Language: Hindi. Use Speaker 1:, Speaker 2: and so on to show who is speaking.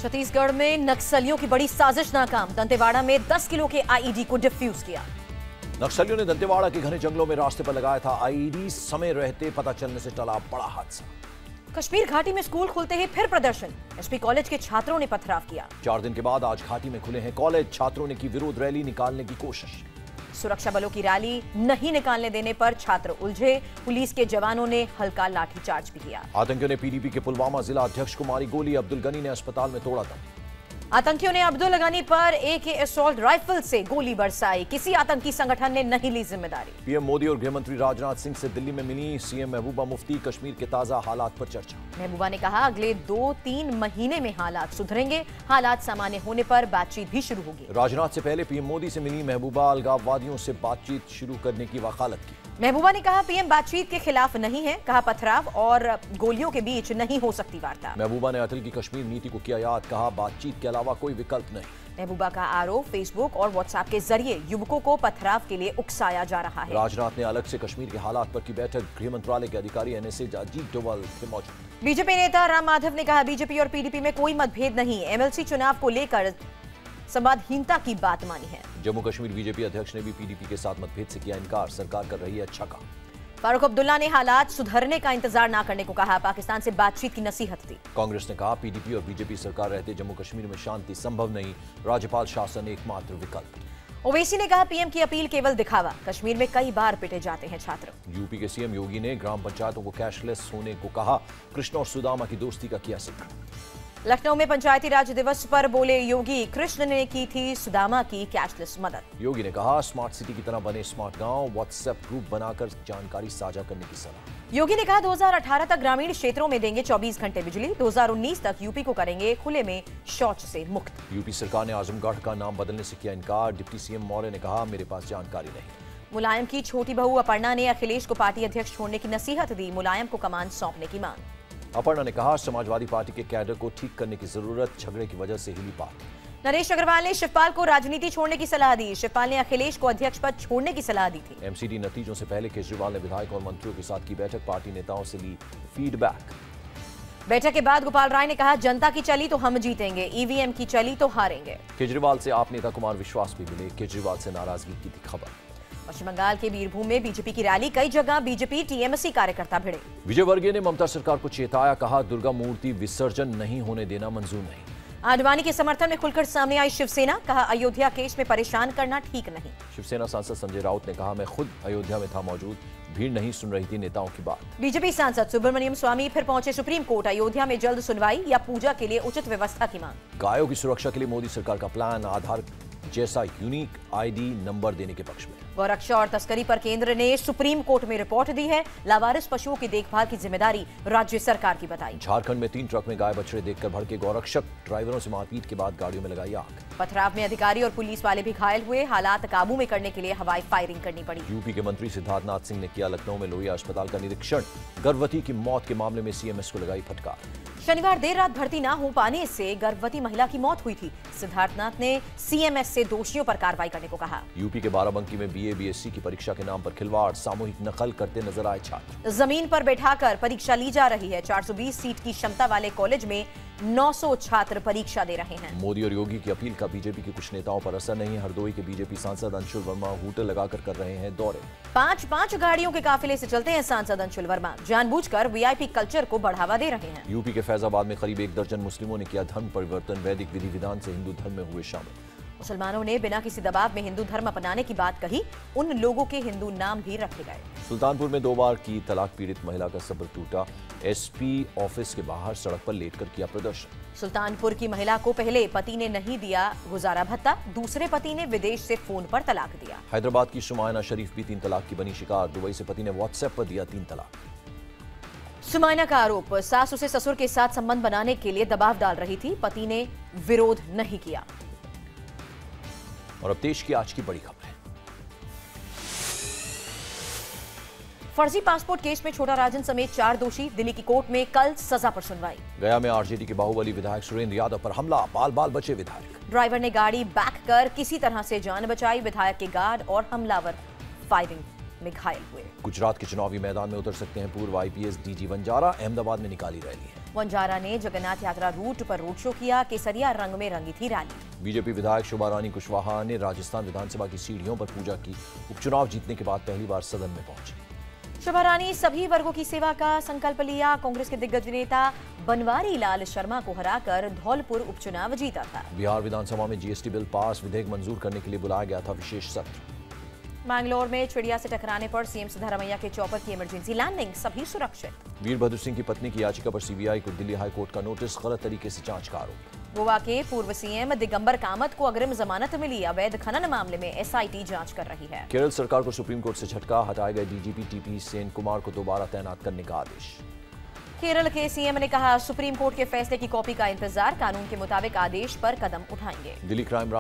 Speaker 1: छत्तीसगढ़ में नक्सलियों की बड़ी साजिश नाकाम। दंतेवाड़ा में 10 किलो के आईईडी को डिफ्यूज किया।
Speaker 2: नक्सलियों ने दंतेवाड़ा के घने जंगलों में रास्ते पर लगाया था आईईडी। समय रहते पता चलने से टला बड़ा हादसा।
Speaker 1: कश्मीर घाटी में स्कूल खुलते ही फिर प्रदर्शन। एसपी कॉलेज के छात्रों ने पथराव किया।
Speaker 2: 4 दिन के बाद आज घाटी में खुले हैं कॉलेज। छात्रों ने की विरोध रैली निकालने की कोशिश।
Speaker 1: सुरक्षा बलों की रैली नहीं निकालने देने पर छात्र उलझे। पुलिस के जवानों ने हल्का लाठीचार्ज भी किया।
Speaker 2: आतंकियों ने पीडीपी के पुलवामा जिला अध्यक्ष को मारी गोली। अब्दुल गनी ने अस्पताल में तोड़ा दम।
Speaker 1: आतंकियों ने अब्दुल गनी पर AK असॉल्ट राइफल से गोली बरसाई। किसी आतंकी संगठन ने नहीं ली जिम्मेदारी।
Speaker 2: पीएम मोदी और गृहमंत्री राजनाथ सिंह से दिल्ली में मिली सीएम महबूबा मुफ्ती। कश्मीर के ताजा हालात पर चर्चा।
Speaker 1: महबूबा ने कहा अगले 2-3 महीने में हालात सुधरेंगे। हालात सामान्य होने पर बातचीत भी शुरू होगी।
Speaker 2: राजनाथ से पहले पीएम मोदी से मिली महबूबा। अलगाववादियों से बातचीत शुरू करने की वकालत की।
Speaker 1: महबूबा ने कहा पीएम बातचीत के खिलाफ नहीं है। कहा पथराव और गोलियों के बीच नहीं हो सकती वार्ता।
Speaker 2: महबूबा ने अटल की कश्मीर नीति को किया याद। कहा बातचीत के अलावा कोई विकल्प नहीं।
Speaker 1: महबूबा का आरोप फेसबुक और व्हाट्सएप के जरिए युवकों को पथराव के लिए उकसाया जा रहा है।
Speaker 2: राजनाथ ने अलग से कश्मीर के हालात पर की बैठक। गृह मंत्रालय के अधिकारी NSA अजीत डोवाल थे मौजूद।
Speaker 1: बीजेपी नेता राम माधव ने कहा बीजेपी और PDP में कोई मतभेद नहीं। MLC चुनाव को लेकर संवादहीनता की बात मानी है।
Speaker 2: जम्मू कश्मीर बीजेपी अध्यक्ष ने भी PDP के साथ मतभेद से किया इनकार। सरकार कर रही है अच्छा काम।
Speaker 1: फारूक अब्दुल्ला ने हालात सुधरने का इंतजार न करने को कहा। पाकिस्तान से बातचीत की नसीहत दी।
Speaker 2: कांग्रेस ने कहा PDP और बीजेपी सरकार रहते जम्मू कश्मीर में शांति संभव नहीं। राज्यपाल शासन एकमात्र विकल्प।
Speaker 1: ओवैसी ने कहा पीएम की अपील केवल दिखावा। कश्मीर में कई बार पिटे जाते हैं छात्र।
Speaker 2: यूपी के सीएम योगी ने ग्राम पंचायतों को कैशलेस होने को कहा। कृष्ण और सुदामा की दोस्ती का किया जिक्र।
Speaker 1: लखनऊ में पंचायती राज दिवस पर बोले योगी कृष्ण ने की थी सुदामा की कैशलेस मदद।
Speaker 2: योगी ने कहा स्मार्ट सिटी की तरह बने स्मार्ट गांव। व्हाट्सएप ग्रुप बनाकर जानकारी साझा करने की सलाह।
Speaker 1: योगी ने कहा 2018 तक ग्रामीण क्षेत्रों में देंगे 24 घंटे बिजली। 2019 तक यूपी को करेंगे खुले में शौच से मुक्त।
Speaker 2: यूपी सरकार ने आजमगढ़ का नाम बदलने से किया इनकार। डिप्टी सीएम मौर्य ने कहा मेरे पास जानकारी नहीं।
Speaker 1: मुलायम की छोटी बहू अपर्णा ने अखिलेश को पार्टी अध्यक्ष छोड़ने की नसीहत दी। मुलायम को कमान सौंपने की मांग।
Speaker 2: अपर्णा ने कहा समाजवादी पार्टी के कैडर को ठीक करने की जरूरत। झगड़े की वजह से हिली पार्टी।
Speaker 1: नरेश अग्रवाल ने शिवपाल को राजनीति छोड़ने की सलाह दी। शिवपाल ने अखिलेश को अध्यक्ष पद छोड़ने की सलाह दी थी।
Speaker 2: MCD नतीजों से पहले केजरीवाल ने विधायकों और मंत्रियों के साथ की बैठक। पार्टी नेताओं से ली फीडबैक।
Speaker 1: बैठक के बाद गोपाल राय ने कहा जनता की चली तो हम जीतेंगे। EVM की चली तो हारेंगे।
Speaker 2: केजरीवाल से आप नेता कुमार विश्वास भी मिले। केजरीवाल से नाराजगी की थी खबर।
Speaker 1: पश्चिम बंगाल के बीरभूम में बीजेपी की रैली। कई जगह बीजेपी TMC कार्यकर्ता भिड़े।
Speaker 2: विजय वर्गीय ने ममता सरकार को चेताया। कहा दुर्गा मूर्ति विसर्जन नहीं होने देना मंजूर नहीं।
Speaker 1: आडवाणी के समर्थन में खुलकर सामने आई शिवसेना। कहा अयोध्या केस में परेशान करना ठीक नहीं।
Speaker 2: शिवसेना सांसद संजय राउत ने कहा मैं खुद अयोध्या में था मौजूद। भीड़ नहीं सुन रही थी नेताओं की बात।
Speaker 1: बीजेपी सांसद सुब्रमण्यम स्वामी फिर पहुंचे सुप्रीम कोर्ट। अयोध्या में जल्द सुनवाई या पूजा के लिए उचित व्यवस्था की मांग।
Speaker 2: गायों की सुरक्षा के लिए मोदी सरकार का प्लान। आधार जैसा यूनिक ID नंबर देने के पक्ष में।
Speaker 1: गौरक्षा और तस्करी पर केंद्र ने सुप्रीम कोर्ट में रिपोर्ट दी है। लावारिस पशुओं की देखभाल की जिम्मेदारी राज्य सरकार की बताई।
Speaker 2: झारखंड में 3 ट्रक में गाय बछड़े देखकर भड़के गौरक्षक। ड्राइवरों से मारपीट के बाद गाड़ियों में लगाई आग।
Speaker 1: पथराव में अधिकारी और पुलिस वाले भी घायल हुए। हालात काबू में करने के लिए हवाई फायरिंग करनी पड़ी।
Speaker 2: यूपी के मंत्री सिद्धार्थनाथ सिंह ने किया लखनऊ में लोहिया अस्पताल का निरीक्षण। गर्भवती की मौत के मामले में CMS को लगाई फटकार।
Speaker 1: शनिवार देर रात भर्ती न हो पाने से गर्भवती महिला की मौत हुई थी। सिद्धार्थनाथ ने CMS से दोषियों पर कार्रवाई करने को कहा।
Speaker 2: यूपी के बाराबंकी में BA BSc की परीक्षा के नाम पर खिलवाड़। सामूहिक नकल करते नजर आए छात्र।
Speaker 1: जमीन पर बैठाकर परीक्षा ली जा रही है। 420 सीट की क्षमता वाले कॉलेज में 900 छात्र परीक्षा दे रहे हैं।
Speaker 2: मोदी और योगी की अपील का बीजेपी के कुछ नेताओं पर असर नहीं। हरदोई के बीजेपी सांसद अंशुल वर्मा हूटर लगाकर कर रहे हैं दौरे। 5
Speaker 1: गाड़ियों के काफिले से चलते हैं सांसद अंशुल वर्मा। जानबूझकर VIP कल्चर को बढ़ावा दे रहे हैं।
Speaker 2: यूपी के फैजाबाद में करीब 1 दर्जन मुस्लिमों ने किया धर्म परिवर्तन। वैदिक विधि विधान से हिंदू धर्म में हुए शामिल।
Speaker 1: मुसलमानों ने बिना किसी दबाव में हिंदू धर्म अपनाने की बात कही। उन लोगों के हिंदू नाम भी रखे गए।
Speaker 2: सुल्तानपुर में 2 बार की तलाक पीड़ित महिला का सब्र टूटा। SP ऑफिस के बाहर सड़क पर लेटकर किया प्रदर्शन।
Speaker 1: सुल्तानपुर की महिला को पहले पति ने नहीं दिया गुजारा भत्ता। दूसरे पति ने विदेश से फोन पर तलाक दिया।
Speaker 2: हैदराबाद की सुमायना शरीफ भी 3 तलाक की बनी शिकार। दुबई से पति ने व्हाट्सएप पर दिया 3 तलाक।
Speaker 1: सुमायना का आरोप सास उसे ससुर के साथ संबंध बनाने के लिए दबाव डाल रही थी। पति ने विरोध नहीं किया।
Speaker 2: और अब देश की आज की बड़ी खबर है।
Speaker 1: फर्जी पासपोर्ट केस में छोटा राजन समेत 4 दोषी। दिल्ली की कोर्ट में कल सजा पर सुनवाई।
Speaker 2: गया में RJD के बाहुबली विधायक सुरेंद्र यादव पर हमला। बाल बाल बचे विधायक।
Speaker 1: ड्राइवर ने गाड़ी बैक कर किसी तरह से जान बचाई। विधायक के गार्ड और हमलावर फायरिंग में घायल हुए।
Speaker 2: गुजरात के चुनावी मैदान में उतर सकते हैं पूर्व IPS DG वंजारा। अहमदाबाद में निकाली रैली है।
Speaker 1: वंजारा ने जगन्नाथ यात्रा रूट पर रोड शो किया। केसरिया रंग में रंगी थी रैली।
Speaker 2: बीजेपी विधायक शोभा रानी कुशवाहा ने राजस्थान विधानसभा की सीढ़ियों पर पूजा की। उपचुनाव जीतने के बाद पहली बार सदन में पहुंची।
Speaker 1: शोभा रानी सभी वर्गों की सेवा का संकल्प लिया। कांग्रेस के दिग्गज नेता बनवारी लाल शर्मा को हराकर धौलपुर उपचुनाव जीता था।
Speaker 2: बिहार विधानसभा में जीएसटी बिल पास, विधेयक मंजूर करने के लिए बुलाया गया था विशेष सत्र।
Speaker 1: मैंगलोर में चिड़िया से टकराने पर सीएम सिद्धारमैया के चॉपर की इमरजेंसी लैंडिंग, सभी सुरक्षित।
Speaker 2: वीरभद्र सिंह की पत्नी की याचिका पर सीबीआई को दिल्ली हाईकोर्ट का नोटिस, गलत तरीके से जांच का आरोप।
Speaker 1: गोवा के पूर्व सीएम दिगंबर कामत को अग्रिम जमानत मिली। अवैध खनन मामले में एसआईटी जांच कर रही है।
Speaker 2: केरल सरकार को सुप्रीम कोर्ट से झटका, हटाए गए डीजीपी टीपी सेन कुमार को दोबारा तैनात करने का आदेश।
Speaker 1: केरल के सीएम ने कहा, सुप्रीम कोर्ट के फैसले की कॉपी का इंतजार, कानून के मुताबिक आदेश पर कदम उठाएंगे।
Speaker 2: दिल्ली क्राइम